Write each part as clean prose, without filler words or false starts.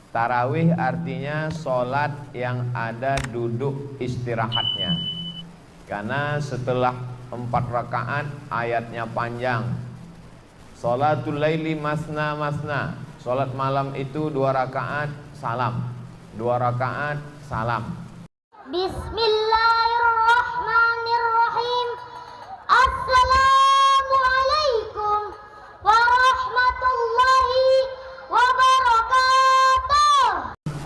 Tarawih artinya sholat yang ada duduk istirahatnya. Karena setelah 4 rakaat ayatnya panjang. Sholatul laili masna masna. Sholat malam itu 2 rakaat salam. 2 rakaat salam. Bismillahirrahmanirrahim. Assalamualaikum warahmatullahi wabarakatuh.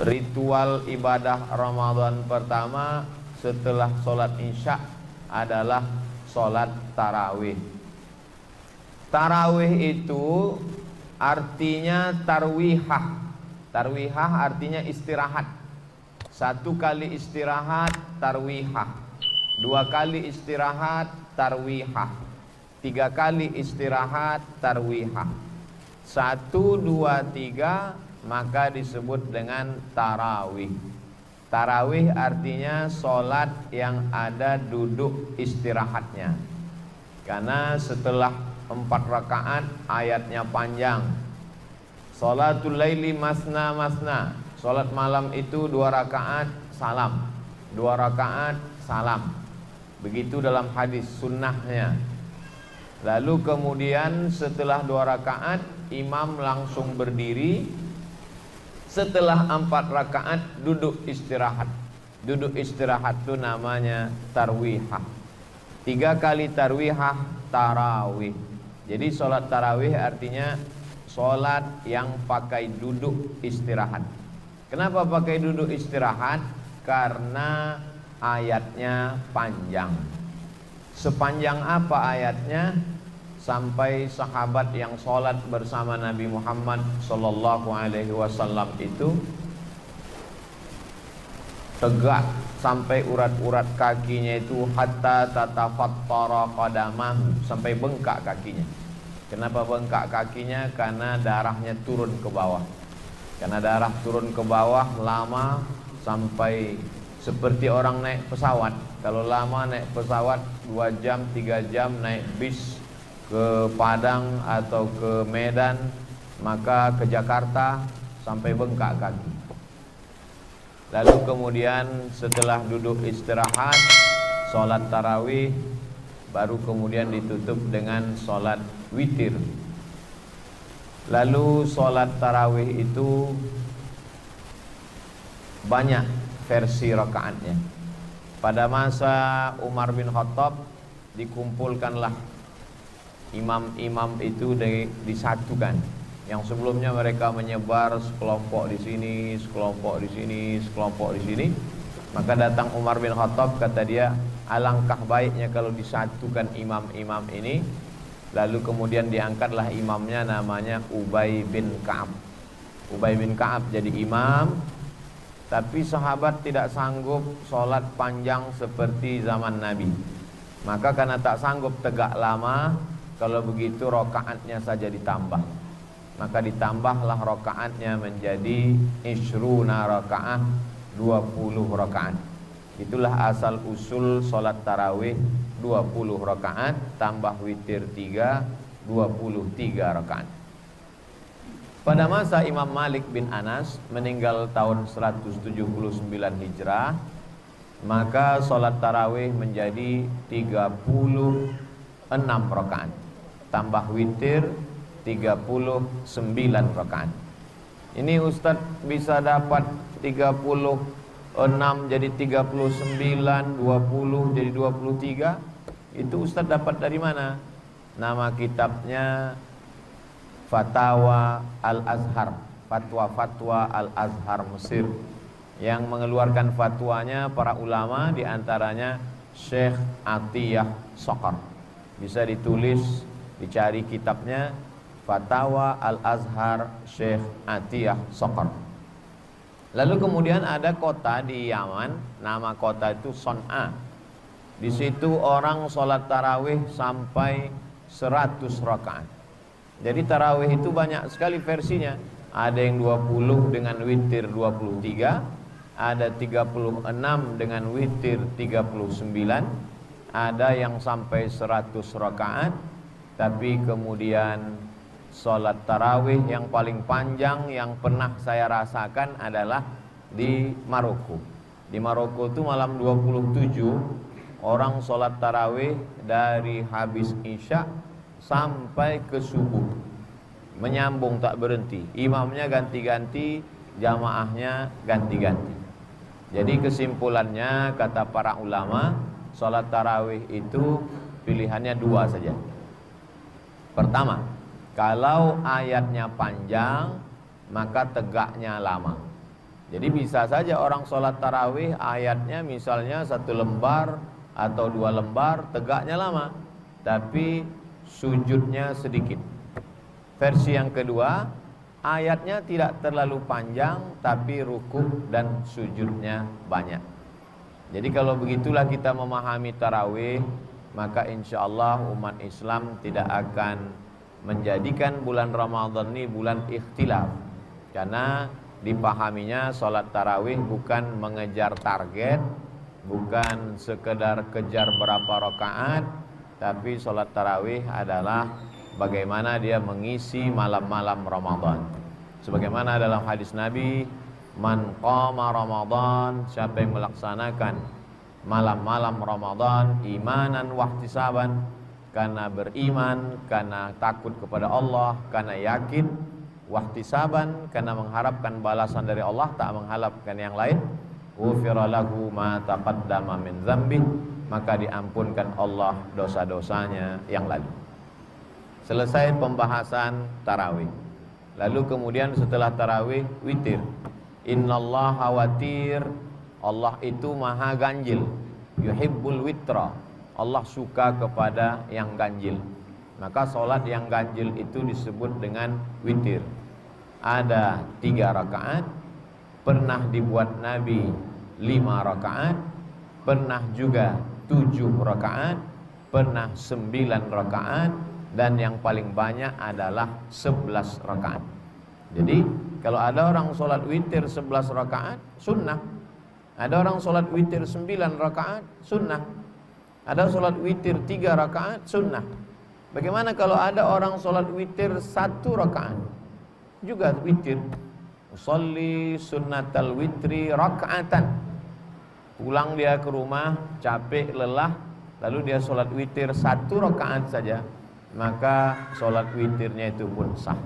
Ritual ibadah Ramadan pertama setelah sholat isya adalah sholat tarawih. Tarawih itu artinya tarwihah. Tarwihah artinya istirahat. 1 kali istirahat tarwihah, 2 kali istirahat tarwihah, 3 kali istirahat tarwihah. 1, 2, 3 maka disebut dengan tarawih. Tarawih artinya sholat yang ada duduk istirahatnya. Karena setelah 4 rakaat ayatnya panjang. Sholatul laili masna masna. Sholat malam itu 2 rakaat salam. 2 rakaat salam. Begitu dalam hadis sunnahnya. Lalu kemudian setelah 2 rakaat imam langsung berdiri. Setelah 4 rakaat duduk istirahat. Duduk istirahat itu namanya tarwihah. 3 kali tarwihah tarawih. Jadi sholat tarawih artinya sholat yang pakai duduk istirahat. Kenapa pakai duduk istirahat? Karena ayatnya panjang. Sepanjang apa ayatnya? Sampai sahabat yang sholat bersama Nabi Muhammad SAW itu tegak sampai urat-urat kakinya itu hatta tatafattara qadamahu, sampai bengkak kakinya. Kenapa bengkak kakinya? Karena darahnya turun ke bawah. Karena darah turun ke bawah lama, sampai seperti orang naik pesawat. Kalau lama naik pesawat 2 jam 3 jam naik bis ke Padang atau ke Medan, maka ke Jakarta sampai bengkak kaki. Lalu kemudian setelah duduk istirahat sholat tarawih, baru kemudian ditutup dengan sholat witir. Lalu sholat tarawih itu banyak versi rakaatnya. Pada masa Umar bin Khattab dikumpulkanlah imam-imam itu disatukan. Yang sebelumnya mereka menyebar sekelompok di sini, sekelompok di sini, sekelompok di sini. Maka datang Umar bin Khattab, kata dia, alangkah baiknya kalau disatukan imam-imam ini. Lalu kemudian diangkatlah imamnya, namanya Ubay bin Ka'ab. Ubay bin Ka'ab jadi imam. Tapi sahabat tidak sanggup sholat panjang seperti zaman Nabi. Maka karena tak sanggup tegak lama, kalau begitu rokaatnya saja ditambah. Maka ditambahlah rokaatnya menjadi ishruna rakaat, 20 rakaat. Itulah asal usul sholat tarawih, 20 rakaat tambah witir 3, 23 rakaat. Pada masa Imam Malik bin Anas meninggal tahun 179 Hijrah, maka sholat tarawih menjadi 36 rakaat tambah witir 39 rakaat. Ini Ustadz bisa dapat 36 jadi 39, 20 jadi 23. Itu Ustadz dapat dari mana? Nama kitabnya Fatawa Al-Azhar, fatwa-fatwa Al-Azhar Mesir. Yang mengeluarkan fatwanya para ulama, diantaranya Syekh Atiyah Sokar. Bisa ditulis, dicari kitabnya Fatawa Al-Azhar Syekh Atiyah Sokar. Lalu kemudian ada kota di Yaman, nama kota itu Son'a. Di situ orang sholat tarawih sampai 100 rakaat. Jadi tarawih itu banyak sekali versinya. Ada yang 20 dengan witir 23, ada 36 dengan witir 39, ada yang sampai 100 rakaat, tapi kemudian Sholat tarawih yang paling panjang yang pernah saya rasakan adalah di Maroko. Di Maroko itu malam 27 orang sholat tarawih dari habis isya sampai ke subuh, menyambung tak berhenti. Imamnya ganti-ganti, jamaahnya ganti-ganti. Jadi kesimpulannya kata para ulama, sholat tarawih itu pilihannya dua saja. Pertama, kalau ayatnya panjang maka tegaknya lama. Jadi bisa saja orang sholat tarawih ayatnya misalnya 1 lembar atau 2 lembar, tegaknya lama, tapi sujudnya sedikit. Versi yang kedua, ayatnya tidak terlalu panjang tapi rukuk dan sujudnya banyak. Jadi kalau begitulah kita memahami tarawih, maka insya Allah umat Islam tidak akan menjadikan bulan Ramadan ini bulan ikhtilaf. Karena dipahaminya sholat tarawih bukan mengejar target, bukan sekedar kejar berapa rakaat, tapi sholat tarawih adalah bagaimana dia mengisi malam-malam Ramadan. Sebagaimana dalam hadis Nabi, man qama Ramadan, siapa yang melaksanakan malam-malam Ramadan imanan wahtisaban, karena beriman, karena takut kepada Allah, karena yakin, wahtisaban, karena mengharapkan balasan dari Allah, tak mengharapkan yang lain, ghufira lahu ma taqaddama min dzambi, maka diampunkan Allah dosa-dosanya yang lalu. Selesai pembahasan tarawih. Lalu kemudian setelah tarawih witir. Innallaha watir, Allah itu maha ganjil. Yuhibbul witra, Allah suka kepada yang ganjil. Maka solat yang ganjil itu disebut dengan witir. Ada 3 rakaat, pernah dibuat Nabi 5 rakaat, pernah juga 7 rakaat, pernah 9 rakaat, dan yang paling banyak adalah 11 rakaat. Jadi kalau ada orang solat witir 11 rakaat, sunnah. Ada orang solat witir 9 rakaat, sunnah. Ada solat witir 3 rakaat, sunnah. Bagaimana kalau ada orang solat witir 1 rakaat, juga witir. Usolli sunnatal witri rakaatan. Pulang dia ke rumah, capek, lelah, lalu dia solat witir 1 rakaat saja, maka solat witirnya itu pun sah.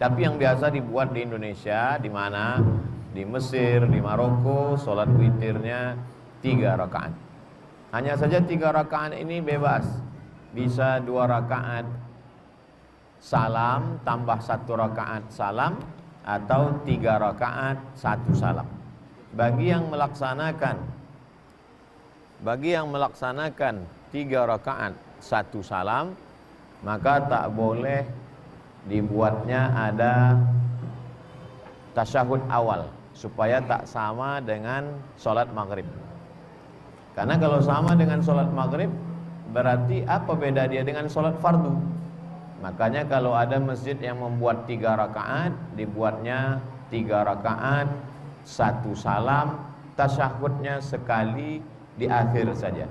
Tapi yang biasa dibuat di Indonesia, di mana? Di Mesir, di Maroko, solat witirnya 3 rakaat. Hanya saja 3 rakaat ini bebas. Bisa 2 rakaat salam tambah 1 rakaat salam, atau 3 rakaat 1 salam. Bagi yang melaksanakan 3 rakaat 1 salam, maka tak boleh dibuatnya ada tasyahud awal, supaya tak sama dengan sholat maghrib. Karena kalau sama dengan sholat maghrib, berarti apa beda dia dengan sholat fardu? Makanya kalau ada masjid yang membuat 3 rakaat, dibuatnya 3 rakaat 1 salam, tasyahudnya sekali di akhir saja.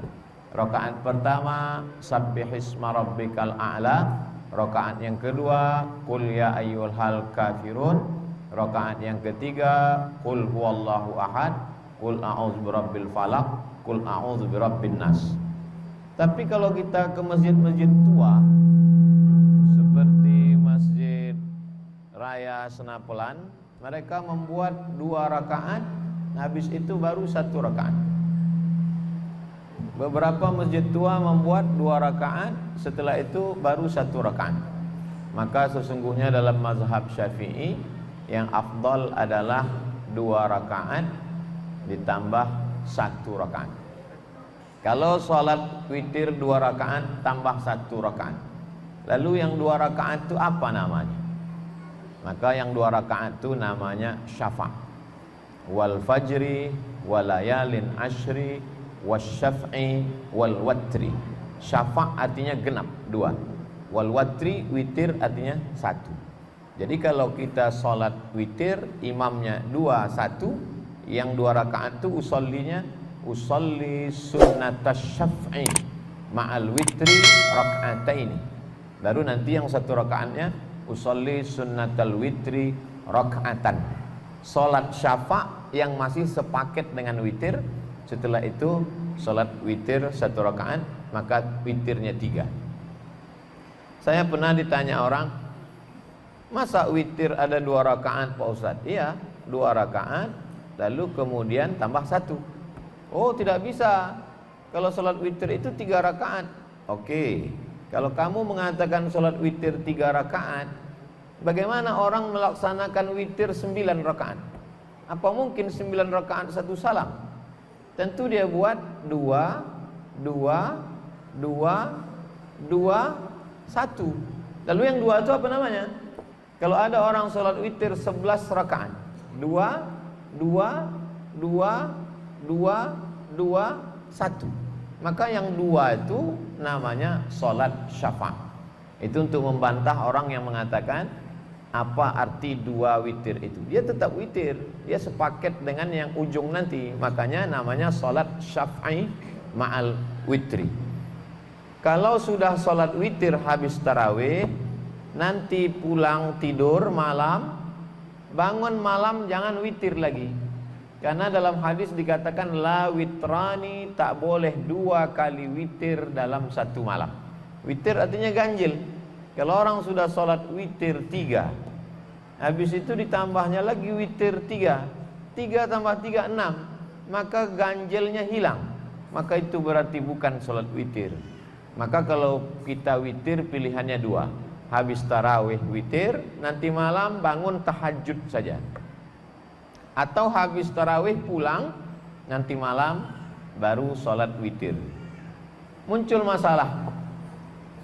Rakaat pertama sabbihisma rabbikal a'la, rakaat yang kedua qul ya ayyuhal kafirun, rakaat yang ketiga qul huwallahu ahad, qul a'udzu birabbil falaq, qul a'udzu birabbin nas. Tapi kalau kita ke masjid-masjid tua seperti Masjid Raya Senapelan, mereka membuat 2 rakaat, habis itu baru 1 rakaat. Beberapa masjid tua membuat 2 rakaat, setelah itu baru 1 rakaat. Maka sesungguhnya dalam mazhab Syafi'i yang afdal adalah 2 rakaat ditambah 1 rakaat. Kalau sholat witir 2 rakaat tambah 1 rakaat, lalu yang 2 rakaat itu apa namanya? Maka yang 2 rakaat itu namanya syafa'. Wal fajri walayalin ashri wasyaf'i wal watri. Syafa' artinya genap 2, wal watri witir artinya 1. Jadi kalau kita sholat witir, imamnya 2 1, yang 2 rakaat itu usolli sunnatas syaf'i ma'al witri raka'ataini. Baru nanti yang 1 rakaatnya usolli sunnatal witri rakaatan, solat syafa' yang masih sepaket dengan witir. Setelah itu solat witir 1 rakaat, maka witirnya 3. Saya pernah ditanya orang, masa witir ada 2 rakaat Pak Ustadz? Iya, 2 rakaat lalu kemudian tambah 1. Oh, tidak bisa. Kalau sholat witir itu 3 rakaat. Oke, kalau kamu mengatakan sholat witir 3 rakaat, bagaimana orang melaksanakan witir 9 rakaat? Apa mungkin 9 rakaat 1 salam? Tentu dia buat 2, 2, 2, 2, 1. Lalu yang 2 itu apa namanya? Kalau ada orang sholat witir 11 rakaat, 2, 2, 2, 2, 2, 1. Maka yang 2 itu namanya sholat syafa'. Itu untuk membantah orang yang mengatakan apa arti 2 witir itu. Dia tetap witir, dia sepaket dengan yang ujung nanti. Makanya namanya sholat syafa'i ma'al witri. Kalau sudah sholat witir habis tarawih, nanti pulang tidur malam, bangun malam jangan witir lagi. Karena dalam hadis dikatakan la witrani, tak boleh 2 kali witir dalam 1 malam. Witir artinya ganjil. Kalau orang sudah sholat witir 3, habis itu ditambahnya lagi witir 3, 3 tambah 3 6, maka ganjilnya hilang. Maka itu berarti bukan sholat witir. Maka kalau kita witir pilihannya 2, habis tarawih witir, nanti malam bangun tahajud saja. Atau habis tarawih pulang, nanti malam baru sholat witir. Muncul masalah.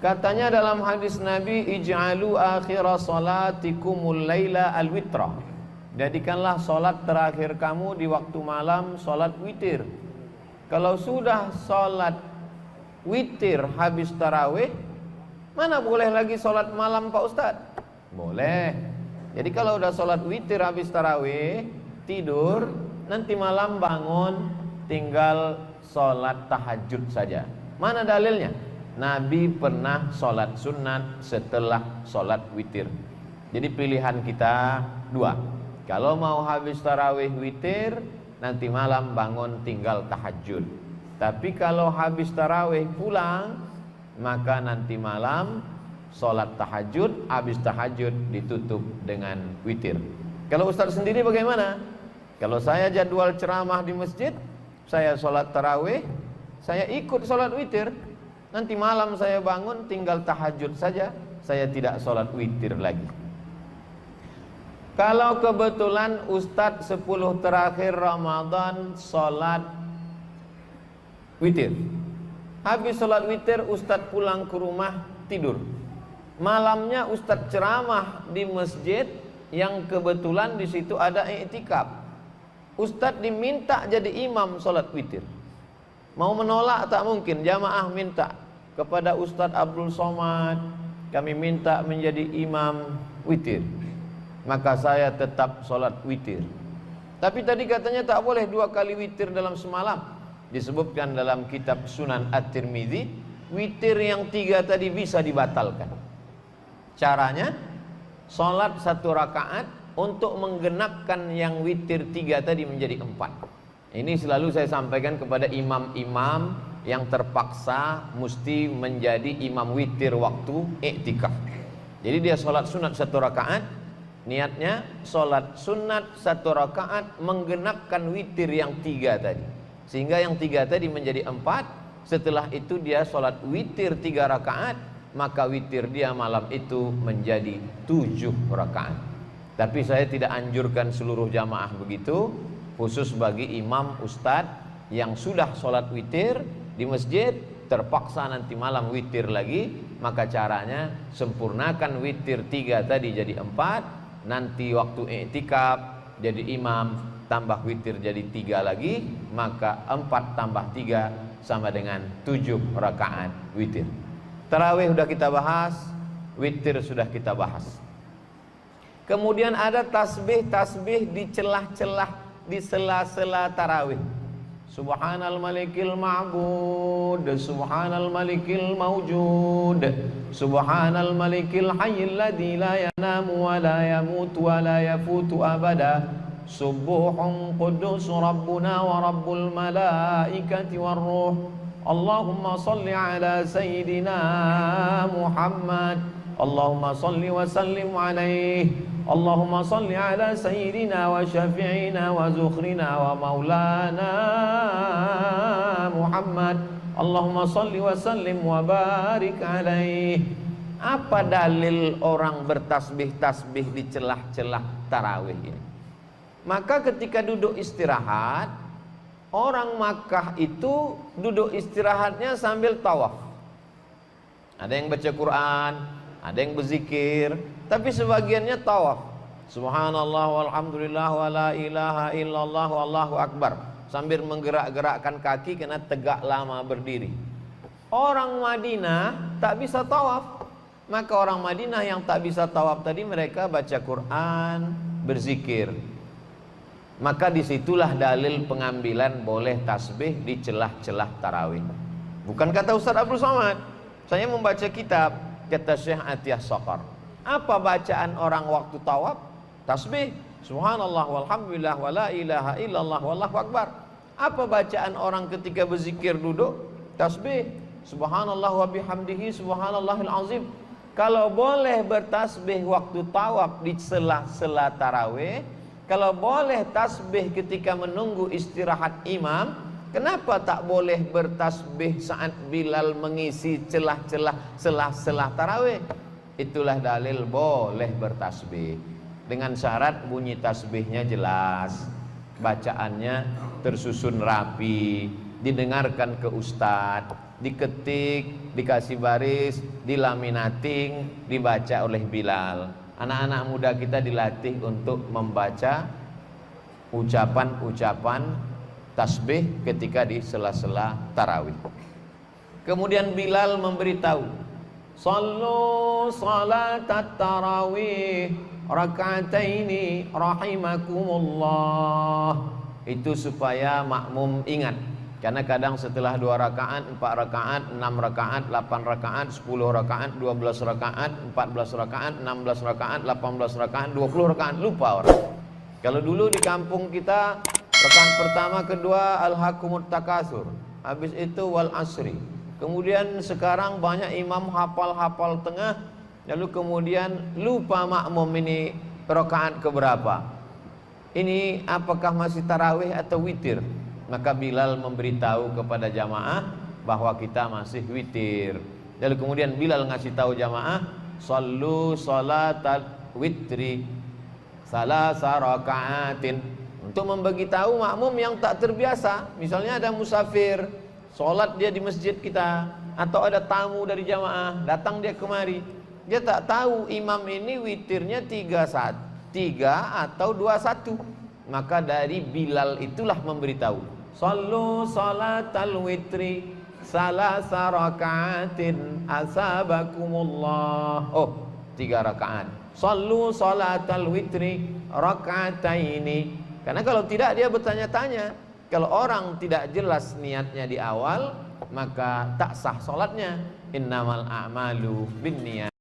Katanya dalam hadis Nabi, ij'alu akhira salatikumul laila al-witra. Jadikanlah sholat terakhir kamu di waktu malam sholat witir. Kalau sudah sholat witir habis tarawih, mana boleh lagi sholat malam Pak Ustadz? Boleh. Jadi kalau udah sholat witir habis tarawih, tidur, nanti malam bangun, tinggal sholat tahajud saja. Mana dalilnya? Nabi pernah sholat sunat setelah sholat witir. Jadi pilihan kita 2. Kalau mau habis tarawih witir, nanti malam bangun tinggal tahajud. Tapi kalau habis tarawih pulang, maka nanti malam sholat tahajud, habis tahajud ditutup dengan witir. Kalau Ustaz sendiri bagaimana? Kalau saya jadwal ceramah di masjid, saya sholat tarawih, saya ikut sholat witir. Nanti malam saya bangun tinggal tahajud saja, saya tidak sholat witir lagi. Kalau kebetulan Ustadz 10 terakhir Ramadan sholat witir, habis sholat witir Ustadz pulang ke rumah tidur. Malamnya Ustadz ceramah di masjid yang kebetulan di situ ada i'tikaf. Ustadz diminta jadi imam sholat witir. Mau menolak tak mungkin. Jamaah minta kepada Ustadz Abdul Somad, kami minta menjadi imam witir. Maka saya tetap sholat witir. Tapi tadi katanya tak boleh 2 kali witir dalam semalam. Disebutkan dalam kitab Sunan At-Tirmidzi, witir yang 3 tadi bisa dibatalkan. Caranya, sholat 1 rakaat untuk menggenapkan yang witir 3 tadi menjadi 4. Ini selalu saya sampaikan kepada imam-imam yang terpaksa mesti menjadi imam witir waktu iktikaf. Jadi dia sholat sunat 1 rakaat, niatnya sholat sunat 1 rakaat menggenapkan witir yang 3 tadi, sehingga yang 3 tadi menjadi 4. Setelah itu dia sholat witir 3 rakaat, maka witir dia malam itu menjadi 7 rakaat. Tapi saya tidak anjurkan seluruh jamaah begitu, khusus bagi imam ustadz yang sudah sholat witir di masjid, terpaksa nanti malam witir lagi, maka caranya sempurnakan witir 3 tadi jadi 4, nanti waktu i'tikaf jadi imam, tambah witir jadi 3 lagi, maka 4 tambah 3 sama dengan 7 rakaat witir. Tarawih sudah kita bahas, witir sudah kita bahas. Kemudian ada tasbih-tasbih di celah-celah, di sela-sela tarawih. Subhanal malikil ma'bud, subhanal malikil mawjud, subhanal malikil hayyil ladzi la yanamu wa la yamutu wa la yafutu abada, subuhun quddus rabbuna wa rabbul malaikati war ruh. Allahumma salli ala sayyidina Muhammad, Allahumma salli wa sallim alaihi, Allahumma salli ala sayyidina wa syafi'ina wa zukhrina wa maulana Muhammad, Allahumma salli wa sallim wa barik alaihi. Apa dalil orang bertasbih-tasbih di celah-celah tarawih ini? Maka ketika duduk istirahat, orang Makkah itu duduk istirahatnya sambil tawaf. Ada yang baca Quran, ada yang berzikir, tapi sebagiannya tawaf. Subhanallah walhamdulillah wa la ilaha illallah wallahu akbar, sambil menggerak-gerakkan kaki karena tegak lama berdiri. Orang Madinah tak bisa tawaf. Maka orang Madinah yang tak bisa tawaf tadi, mereka baca Quran, berzikir. Maka disitulah dalil pengambilan boleh tasbih di celah-celah tarawih. Bukan kata Ustaz Abdul Somad. Saya membaca kitab, kata Syekh Atiyah Saqar. Apa bacaan orang waktu tawaf? Tasbih. Subhanallah walhamdulillah wa la ilaha illallah wallahu akbar. Apa bacaan orang ketika berzikir duduk? Tasbih. Subhanallah wa bihamdihi subhanallahil azim. Kalau boleh bertasbih waktu tawaf di sela-sela tarawih, kalau boleh tasbih ketika menunggu istirahat imam, kenapa tak boleh bertasbih saat Bilal mengisi celah-celah sela-sela tarawih? Itulah dalil boleh bertasbih, dengan syarat bunyi tasbihnya jelas, bacaannya tersusun rapi, didengarkan ke ustadz, diketik, dikasih baris, dilaminating, dibaca oleh Bilal. Anak-anak muda kita dilatih untuk membaca ucapan-ucapan tasbih ketika di sela-sela tarawih. Kemudian Bilal memberitahu, sallu salatat tarawih raka'ataini rahimakumullah. Itu supaya makmum ingat. Karena kadang setelah 2 rakaat, 4 rakaat, 6 rakaat, 8 rakaat, 10 rakaat, 12 rakaat, 14 rakaat, 16 rakaat, 18 rakaat, 20 rakaat, lupa orang. Kalau dulu di kampung kita, rakaat pertama, kedua alhaqumut takasur, habis itu wal asri. Kemudian sekarang banyak imam hafal-hafal tengah, lalu kemudian lupa makmum ini rakaat keberapa. Ini apakah masih tarawih atau witir? Maka Bilal memberitahu kepada jamaah bahwa kita masih witir. Lalu kemudian Bilal ngasih tahu jamaah, sallu salatal witri salasa raka'atin, untuk memberitahu makmum yang tak terbiasa. Misalnya ada musafir, sholat dia di masjid kita, atau ada tamu dari jamaah, datang dia kemari, dia tak tahu imam ini witirnya 3 atau 21. Maka dari Bilal itulah memberitahu, sallu salatal witri salasa raka'atin asabakumullah. Oh, 3 rakaat. Sallu salatal witri raka'ataini. Karena kalau tidak dia bertanya-tanya. Kalau orang tidak jelas niatnya di awal, maka tak sah salatnya. Innamal a'malu binniyat.